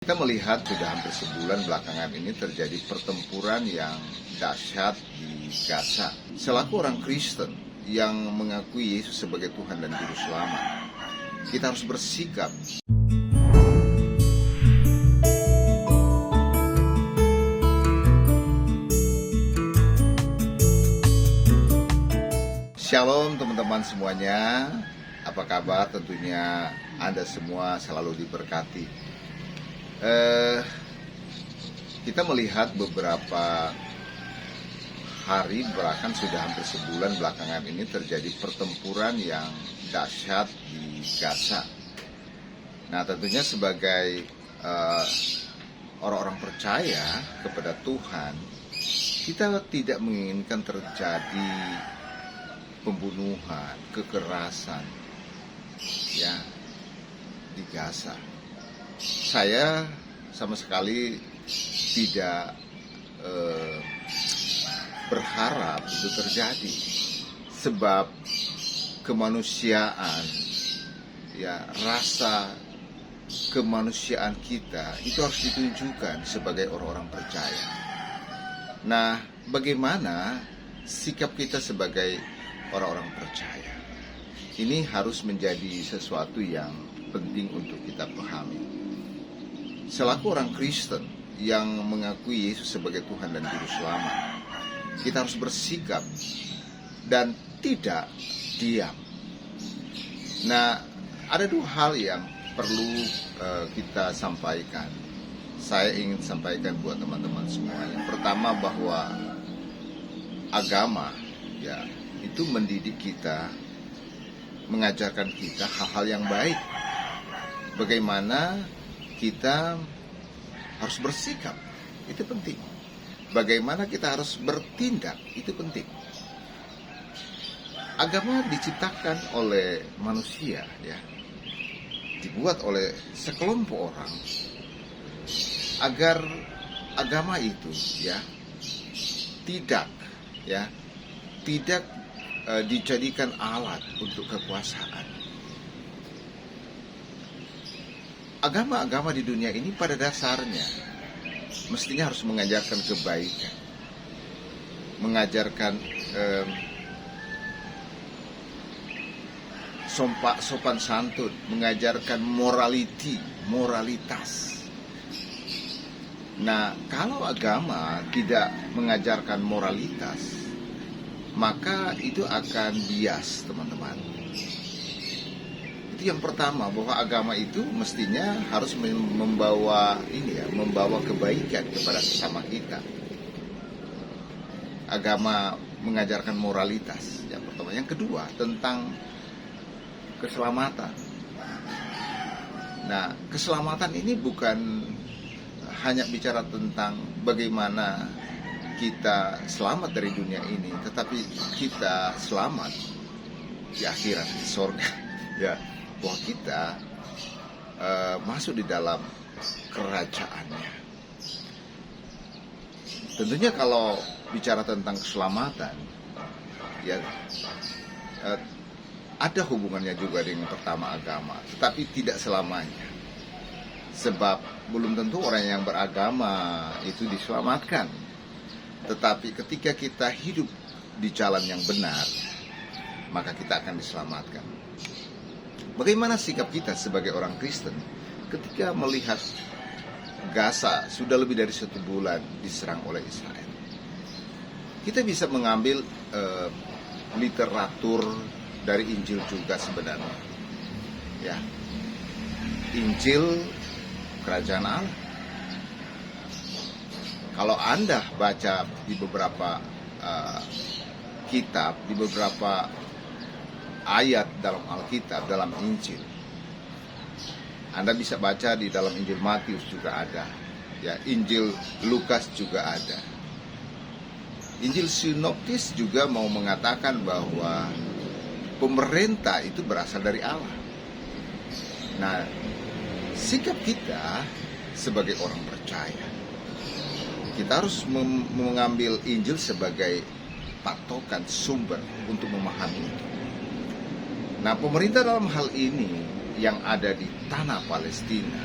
Kita melihat sudah hampir sebulan belakangan ini terjadi pertempuran yang dahsyat di Gaza. Selaku orang Kristen yang mengakui Yesus sebagai Tuhan dan Juru Selamat, kita harus bersikap. Shalom teman-teman semuanya, apa kabar? Tentunya Anda semua selalu diberkati. Kita melihat beberapa hari, bahkan sudah hampir sebulan belakangan ini terjadi pertempuran yang dahsyat di Gaza. Nah, tentunya sebagai orang-orang percaya kepada Tuhan, kita tidak menginginkan terjadi pembunuhan, kekerasan, ya, di Gaza. Saya sama sekali tidak berharap itu terjadi, sebab kemanusiaan, ya, rasa kemanusiaan kita itu harus ditunjukkan sebagai orang-orang percaya. Nah, bagaimana sikap kita sebagai orang-orang percaya? Ini harus menjadi sesuatu yang penting untuk kita pahami. Selaku orang Kristen yang mengakui Yesus sebagai Tuhan dan Juru Selamat, kita harus bersikap dan tidak diam. Nah, ada dua hal yang perlu kita sampaikan. Saya ingin sampaikan buat teman-teman semua. Yang pertama, bahwa agama, ya, itu mendidik kita, mengajarkan kita hal-hal yang baik. Bagaimana kita harus bersikap, itu penting. Bagaimana kita harus bertindak, itu penting. Agama diciptakan oleh manusia, ya, dibuat oleh sekelompok orang agar agama itu, ya, tidak dijadikan alat untuk kekuasaan. Agama-agama di dunia ini pada dasarnya mestinya harus mengajarkan kebaikan, mengajarkan sopan santun, mengajarkan moralitas. Nah, kalau agama tidak mengajarkan moralitas, maka itu akan bias, teman-teman. Itu yang pertama, bahwa agama itu mestinya harus membawa kebaikan kepada sesama kita. Agama mengajarkan moralitas, yang pertama. Yang kedua, tentang keselamatan. Nah, keselamatan ini bukan hanya bicara tentang bagaimana kita selamat dari dunia ini, tetapi kita selamat di akhirat, di sorga, ya, bahwa kita masuk di dalam kerajaannya. Tentunya kalau bicara tentang keselamatan, ya, ada hubungannya juga dengan pertama agama, tetapi tidak selamanya. Sebab belum tentu orang yang beragama itu diselamatkan. Tetapi ketika kita hidup di jalan yang benar, maka kita akan diselamatkan. Bagaimana sikap kita sebagai orang Kristen ketika melihat Gaza sudah lebih dari 1 bulan diserang oleh Israel? Kita bisa mengambil literatur dari Injil juga sebenarnya, ya, Injil Kerajaan Allah. Kalau Anda baca di beberapa kitab, di beberapa ayat dalam Alkitab, dalam Injil, Anda bisa baca di dalam Injil Matius juga ada, ya, Injil Lukas juga ada. Injil Sinoptis juga mau mengatakan bahwa pemerintah itu berasal dari Allah. Nah, sikap kita sebagai orang percaya, kita harus mengambil Injil sebagai patokan, sumber untuk memahami itu. Nah, pemerintah dalam hal ini yang ada di tanah Palestina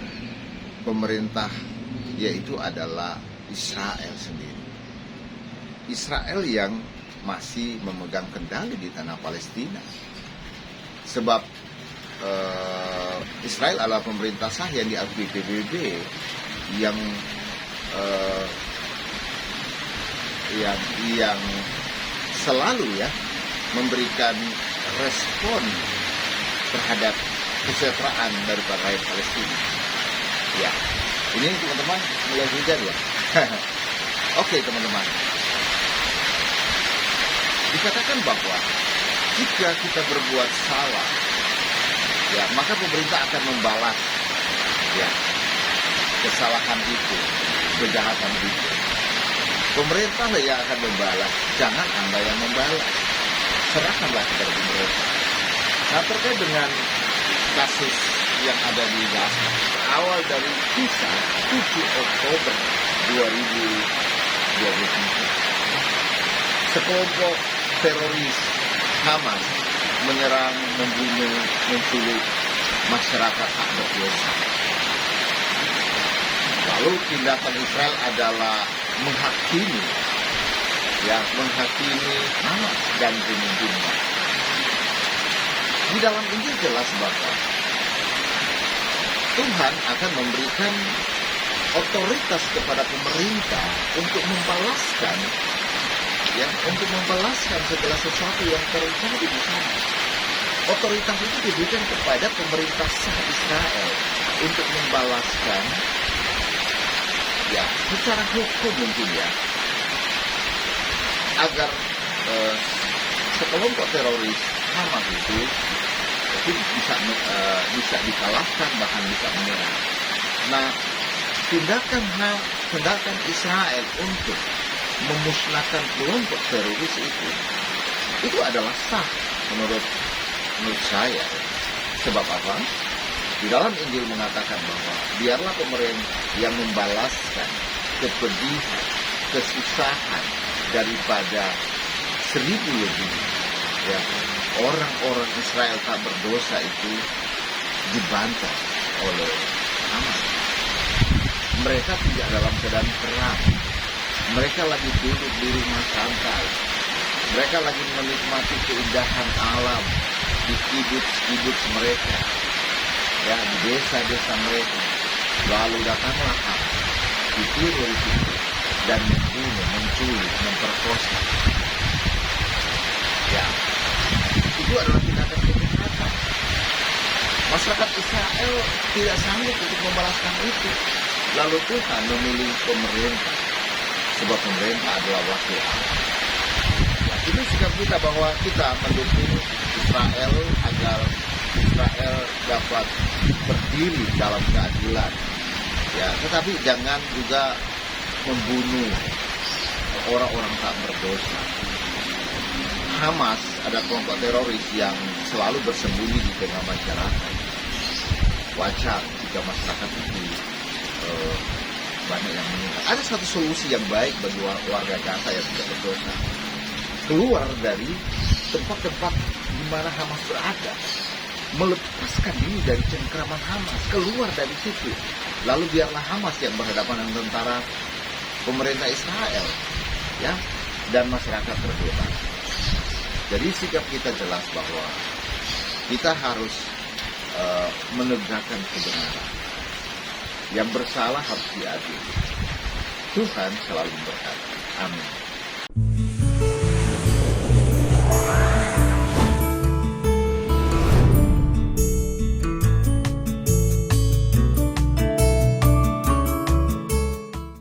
pemerintah, yaitu adalah Israel sendiri. Israel yang masih memegang kendali di tanah Palestina. Sebab Israel adalah pemerintah sah yang diakui PBB, yang selalu ya memberikan respon terhadap kesejahteraan daripada rakyat Palestina. Ya, ini teman-teman mulai hujan ya. Oke teman-teman, dikatakan bahwa jika kita berbuat salah, ya maka pemerintah akan membalas ya kesalahan itu, kejahatan itu. Pemerintah lah yang akan membalas, jangan Anda yang membalas. Serahkanlah kepada pemerintah. Nah, terkait dengan kasus yang ada di Gaza, awal dari kisah 7 Oktober 2023, sekelompok teroris Hamas menyerang, membunuh, menculik masyarakat tak berdosa. Lalu tindakan Israel adalah menghakimi Hamas dan pemimpinnya. Di dalam Injil jelas bahwa Tuhan akan memberikan otoritas kepada pemerintah untuk membalaskan segala sesuatu yang terjadi di sana. Otoritas itu diberikan kepada pemerintah sah Israel untuk membalaskan ya secara hukum mungkin ya, agar sekelompok teroris Hamas itu bisa dikalahkan, bahkan bisa menyerang. Nah, tindakan Israel untuk memusnahkan kelompok teroris itu adalah sah menurut saya. Sebab apa? Di dalam Injil mengatakan bahwa biarlah pemerintah yang membalaskan kepedihan, kesusahan daripada 1000 lebih ya orang-orang Israel tak berdosa itu dibantai oleh Hamas. Mereka tidak dalam keadaan perang. Mereka lagi duduk di rumah santai. Mereka lagi menikmati keindahan alam di kibuts mereka, ya di desa-desa mereka. Lalu datanglah Hamas, ditiru di situ dan membunuh, menculik, memperkosa. Ya, itu adalah tindakan kejahatan. Masyarakat Israel tidak sanggup untuk membalaskan itu. Lalu Tuhan memilih pemerintah, sebab pemerintah adalah wakil Allah. Ya, ini sikap kita bahwa kita mendukung Israel agar Israel dapat berdiri dalam keadilan. Ya, tetapi jangan juga membunuh orang-orang tak berdosa. Hamas ada kelompok teroris yang selalu bersembunyi di tengah masyarakat. Wajar jika masyarakat itu banyak yang meninggal. Ada satu solusi yang baik bagi warga Gaza yang tidak berdosa. Keluar dari tempat-tempat di mana Hamas berada. Melepaskan diri dari cengkraman Hamas. Keluar dari situ. Lalu biarlah Hamas yang berhadapan dengan tentara pemerintah Israel. Ya, dan masyarakat terbebas. Jadi sikap kita jelas bahwa kita harus menegakkan kebenaran. Yang bersalah harus diadili. Tuhan selalu berkata. Amin.